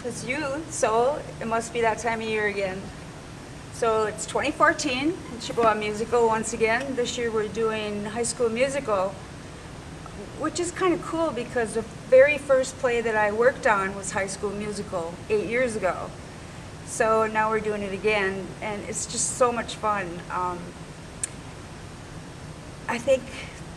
It's you, so it must be that time of year again. So it's 2014, Chippewa Musical once again. This year we're doing High School Musical, which is kind of cool because the very first play that I worked on was High School Musical 8 years ago. So now we're doing it again, and it's just so much fun. I think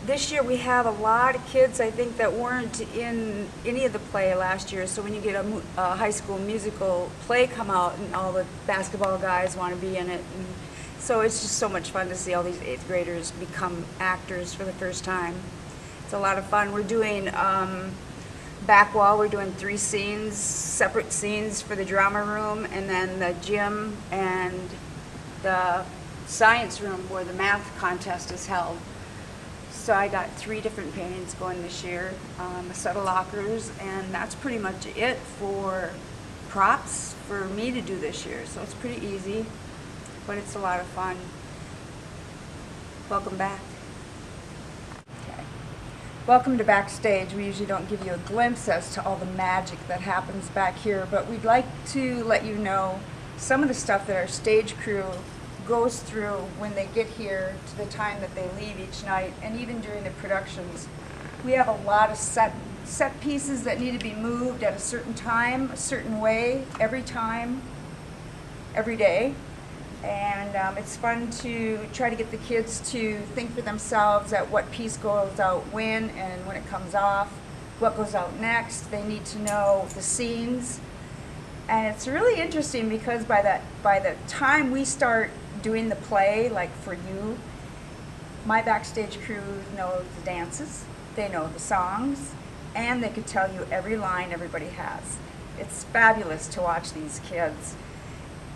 this year we have a lot of kids, I think, that weren't in any of the play last year. So when you get a High School Musical play come out and all the basketball guys want to be in it. And so it's just so much fun to see all these 8th graders become actors for the first time. It's a lot of fun. We're doing back wall, we're doing 3 scenes, separate scenes for the drama room, and then the gym and the science room where the math contest is held. So I got 3 different paintings going this year, a set of lockers, and that's pretty much it for props for me to do this year. So it's pretty easy, but it's a lot of fun. Welcome back. Okay. Welcome to backstage. We usually don't give you a glimpse as to all the magic that happens back here, but we'd like to let you know some of the stuff that our stage crew goes through when they get here to the time that they leave each night, and even during the productions. We have a lot of set pieces that need to be moved at a certain time, a certain way, every time, every day. And it's fun to try to get the kids to think for themselves at what piece goes out when and when it comes off, what goes out next. They need to know the scenes. And it's really interesting because by the time we start doing the play, like for you, my backstage crew knows the dances, they know the songs, and they could tell you every line everybody has. It's fabulous to watch these kids.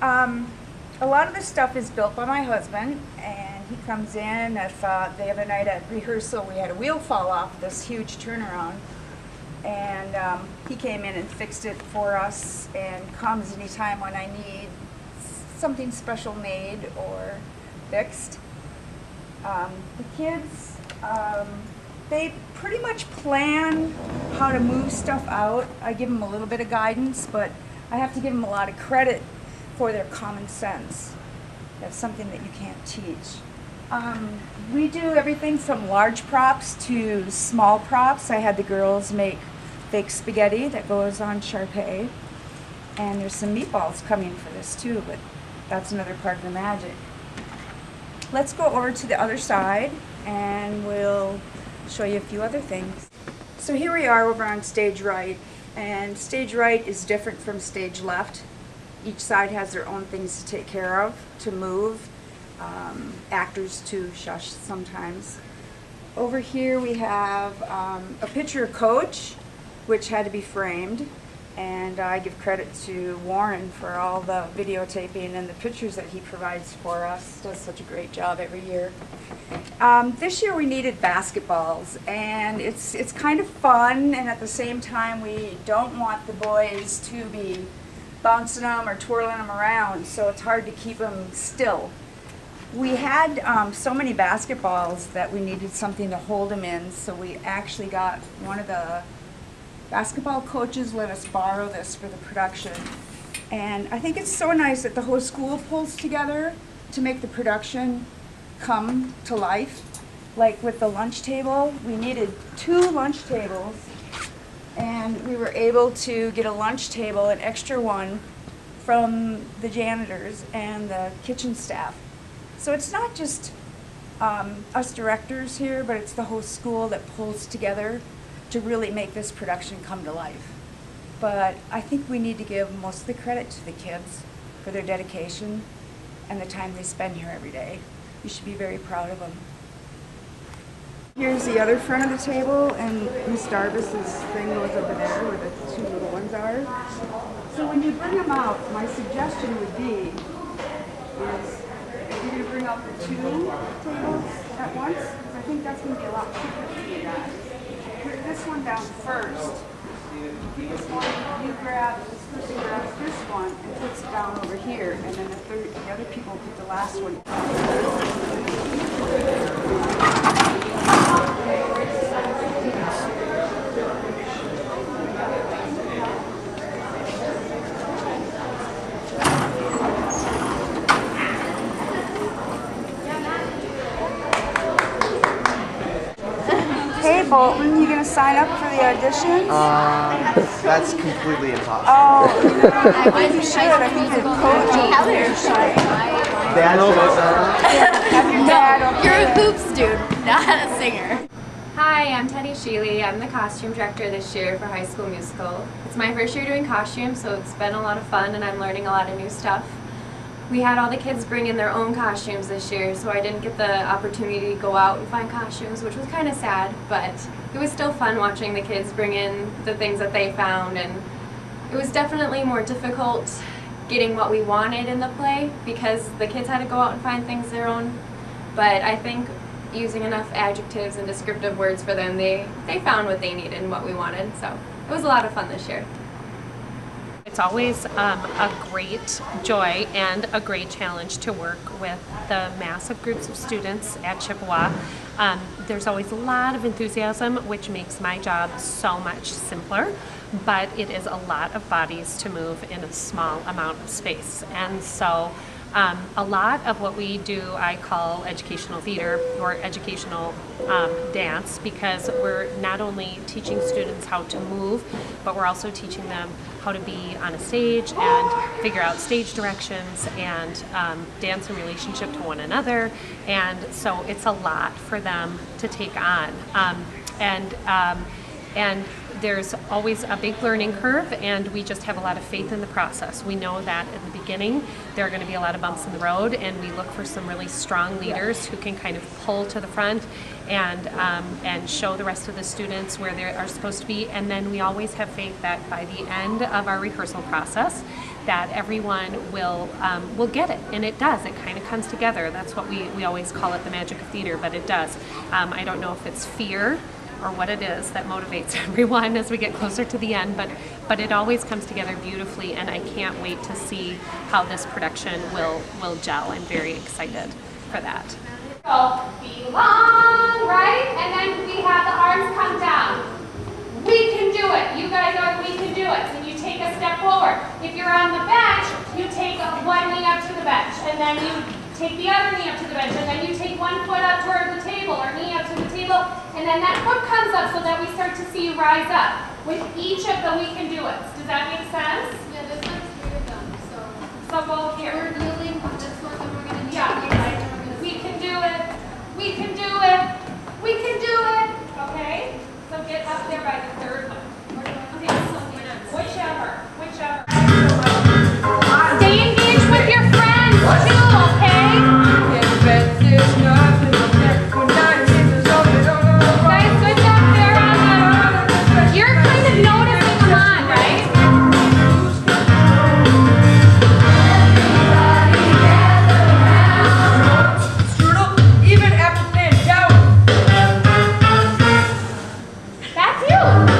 A lot of this stuff is built by my husband, and he comes in. If the other night at rehearsal we had a wheel fall off this huge turnaround, and he came in and fixed it for us, and comes anytime when I need something special made or fixed. The kids, they pretty much plan how to move stuff out. I give them a little bit of guidance, but I have to give them a lot of credit for their common sense. That's something that you can't teach. We do everything from large props to small props. I had the girls make fake spaghetti that goes on Sharpay, and there's some meatballs coming for this too, but that's another part of the magic. Let's go over to the other side and we'll show you a few other things. So here we are over on stage right, and stage right is different from stage left. Each side has their own things to take care of, to move, actors to shush sometimes. Over here we have a picture of Coach, which had to be framed. And I give credit to Warren for all the videotaping and the pictures that he provides for us. Does such a great job every year. This year we needed basketballs, and it's kind of fun, and at the same time we don't want the boys to be bouncing them or twirling them around, so it's hard to keep them still. We had so many basketballs that we needed something to hold them in, so we actually got one of the basketball coaches let us borrow this for the production. And I think it's so nice that the whole school pulls together to make the production come to life. Like with the lunch table, we needed 2 lunch tables, and we were able to get a lunch table, an extra one, from the janitors and the kitchen staff. So it's not just us directors here, but it's the whole school that pulls together to really make this production come to life. But I think we need to give most of the credit to the kids for their dedication and the time they spend here every day. You should be very proud of them. Here's the other front of the table, and Miss Darvis's thing goes over there where the 2 little ones are. So when you bring them out, my suggestion would be is if you're going to bring out the 2 tables at once, because I think that's going to be a lot quicker to do that. Put this one down first. This one, you grab, this person grabs this one and puts it down over here, and then the other people put the last one. Colton, you gonna sign up for the auditions? That's completely impossible. Oh, I think you should. I think you're coaching. Dad, Have your dad over You're a there. hoops dude, not a singer. Hi, I'm Teddy Sheely. I'm the costume director this year for High School Musical. It's my first year doing costumes, so it's been a lot of fun and I'm learning a lot of new stuff. We had all the kids bring in their own costumes this year, so I didn't get the opportunity to go out and find costumes, which was kind of sad, but it was still fun watching the kids bring in the things that they found, and it was definitely more difficult getting what we wanted in the play because the kids had to go out and find things their own, but I think using enough adjectives and descriptive words for them, they found what they needed and what we wanted, so it was a lot of fun this year. It's always a great joy and a great challenge to work with the massive groups of students at Chippewa. There's always a lot of enthusiasm, which makes my job so much simpler, but it is a lot of bodies to move in a small amount of space. And so a lot of what we do I call educational theater or educational dance, because we're not only teaching students how to move, but we're also teaching them how to be on a stage and figure out stage directions and dance in relationship to one another. And so it's a lot for them to take on. And there's always a big learning curve, and we just have a lot of faith in the process. We know that at the beginning there are going to be a lot of bumps in the road, and we look for some really strong leaders who can kind of pull to the front and show the rest of the students where they are supposed to be. And then we always have faith that by the end of our rehearsal process that everyone will get it, and it does. It kind of comes together. That's what we always call it, the magic of theater, but it does. I don't know if it's fear or what it is that motivates everyone as we get closer to the end, but it always comes together beautifully, and I can't wait to see how this production will gel. I'm very excited for that. So, belong, right? And then we have the arms come down. We can do it. You guys are we can do it. So you take a step forward. If you're on the bench, you take one knee up to the bench, and then you take the other knee up to the bench, and then you take one foot up toward the table, or knee up to the table, and then that foot comes up so that we start to see you rise up with each of the we can do it. Does that make sense? Yeah, this one's here done, so. So go here. We're kneeling on this one, then we're gonna kneel. Yeah, we can do it. We can do it. We can do it. Okay? So get up there by the third one. Okay, whichever. Stay engaged with your friends too, okay? Guys, good job there on the... You're kind of noticing them on, right? That's you!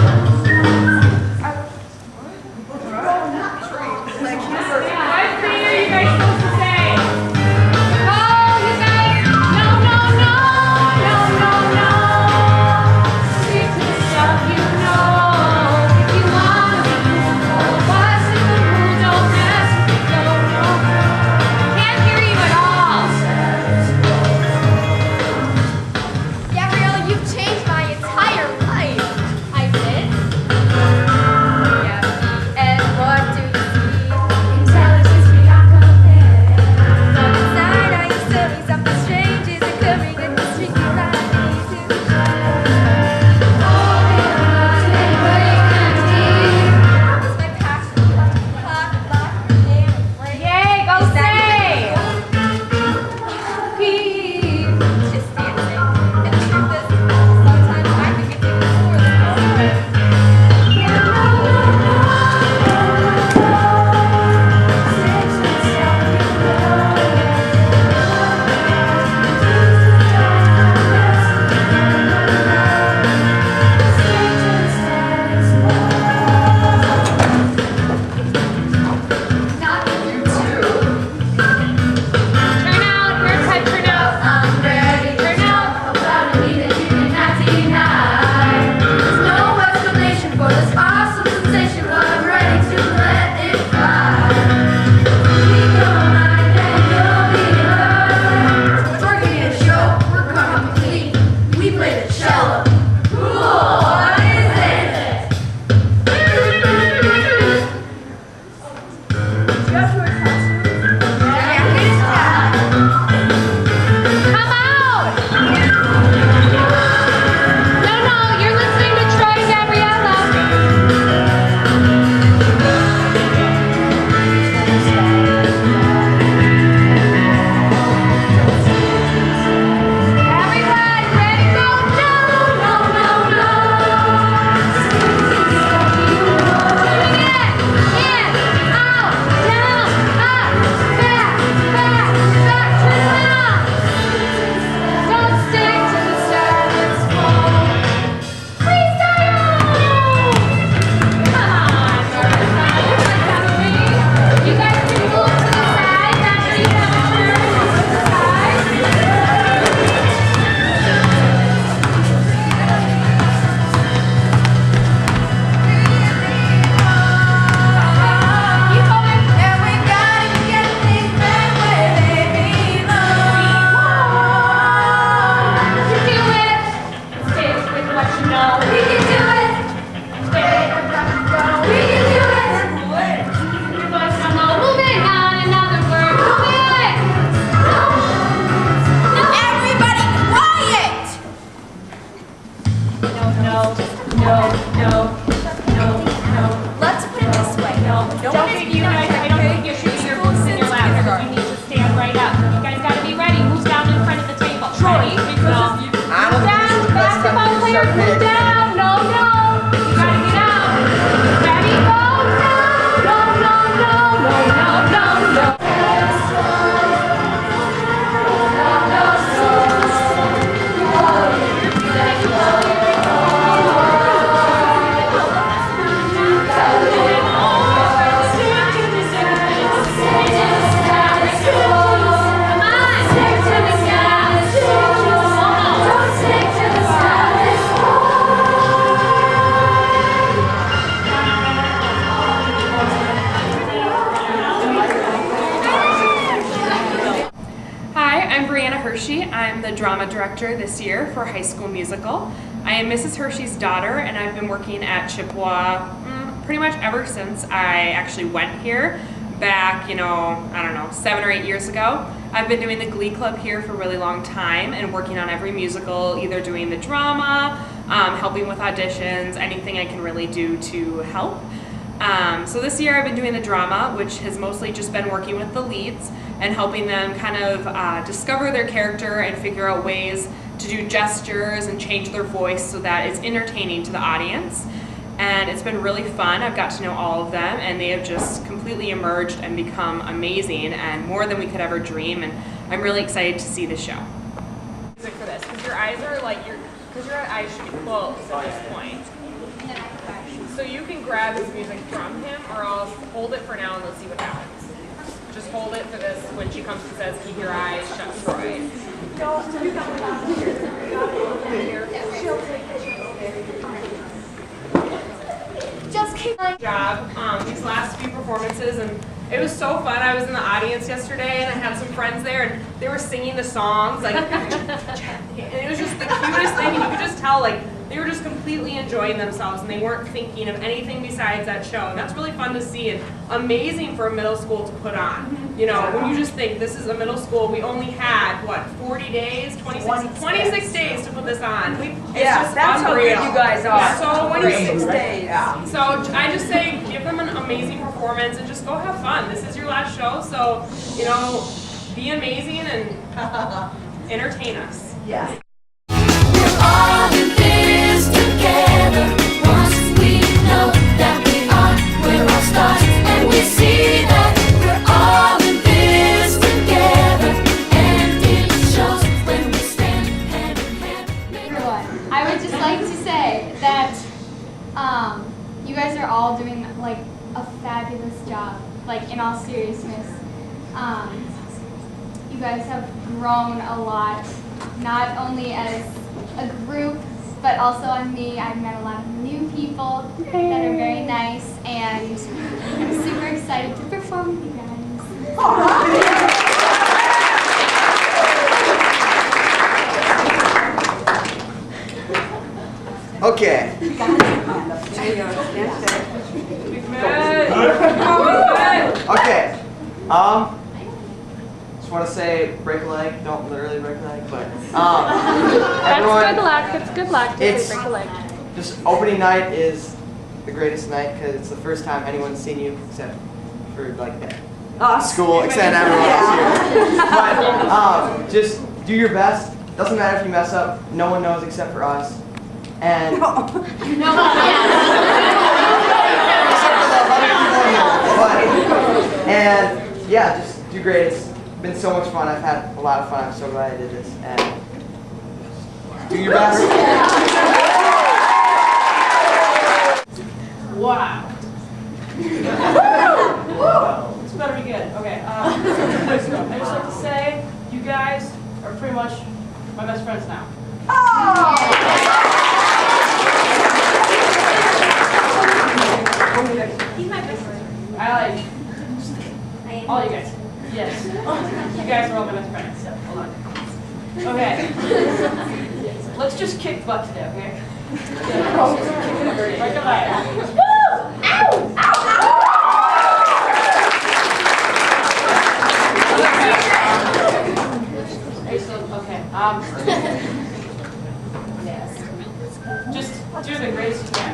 I'm Brianna Hershey. I'm the drama director this year for High School Musical. I am Mrs. Hershey's daughter, and I've been working at Chippewa pretty much ever since I actually went here back, I don't know, 7 or 8 years ago. I've been doing the Glee Club here for a really long time and working on every musical, either doing the drama, helping with auditions, anything I can really do to help. So this year I've been doing the drama, which has mostly just been working with the leads and helping them kind of discover their character and figure out ways to do gestures and change their voice so that it's entertaining to the audience. And it's been really fun. I've got to know all of them, and they have just completely emerged and become amazing and more than we could ever dream, and I'm really excited to see the show. Music for this, because your eyes are because your eyes should be closed at this point. So you can grab his music from him, or else hold it for now and let's see what happens. Just hold it for this when she comes and says, keep your eyes shut, Troy. Just keep Good job these last few performances, and it was so fun. I was in the audience yesterday and I had some friends there and they were singing the songs and it was just the cutest thing, and you could just tell they were just completely enjoying themselves and they weren't thinking of anything besides that show, and that's really fun to see and amazing for a middle school to put on. When you just think this is a middle school, we only had 40 days, 26 days to put this on. Yeah, that's unreal. how good you guys are. So 26 days. Yeah. So I just say give them an amazing performance and just go have fun. This is your last show, so be amazing and entertain us. Yes. I would just like to say that you guys are all doing a fabulous job. In all seriousness, you guys have grown a lot, not only as a group, but also on me. I've met a lot of new people that are very nice, and I'm super excited to perform with you guys. Okay. Okay. Just want to say, break a leg. Don't literally break a leg, but everyone. That's good luck. It's good luck to It's- break a leg. Just opening night is the greatest night because it's the first time anyone's seen you except for school, except everyone else here. But just do your best. Doesn't matter if you mess up. No one knows except for us. And except for the other people in here. And yeah, just do great. It's been so much fun. I've had a lot of fun. I'm so glad I did this. And do your best. Wow. This better be good. Okay. I just like to say, you guys are pretty much my best friends now. He's my best friend. I like all you guys. Yes. You guys are all my best friends. Hold on. Okay. Let's just kick butt today, okay? Right to left. Okay. Yes. Just do the greatest you can.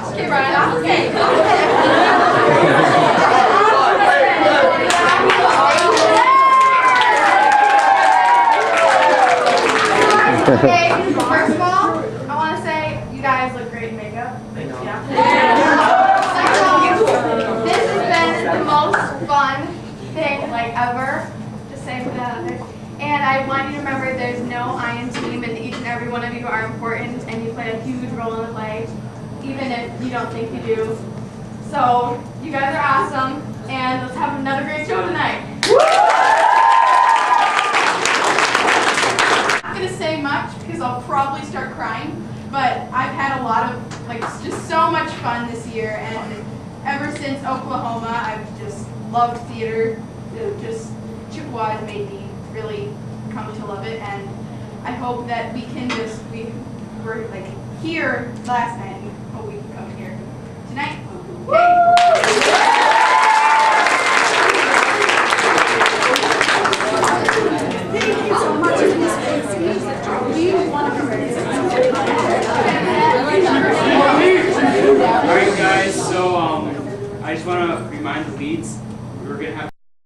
Okay, Ryan. Okay. Okay, first of all, I want to say you guys look great in makeup. Thank you. Second of all, this has been the most fun thing ever, just saying for that out there. And I want you to remember there's no I in team, and each and every one of you are important, and you play a huge role in the play, even if you don't think you do. So you guys are awesome, and let's have another great show tonight. I'm not going to say much because I'll probably start crying, but I've had a lot of like just so much fun this year, and ever since Oklahoma, I've just loved theater. Just Chippewa has made me really come to love it, and I hope that we were like here last night, and hope we can come here tonight. Thank you so much, Alright guys, so I just want to remind the leads, we're going to have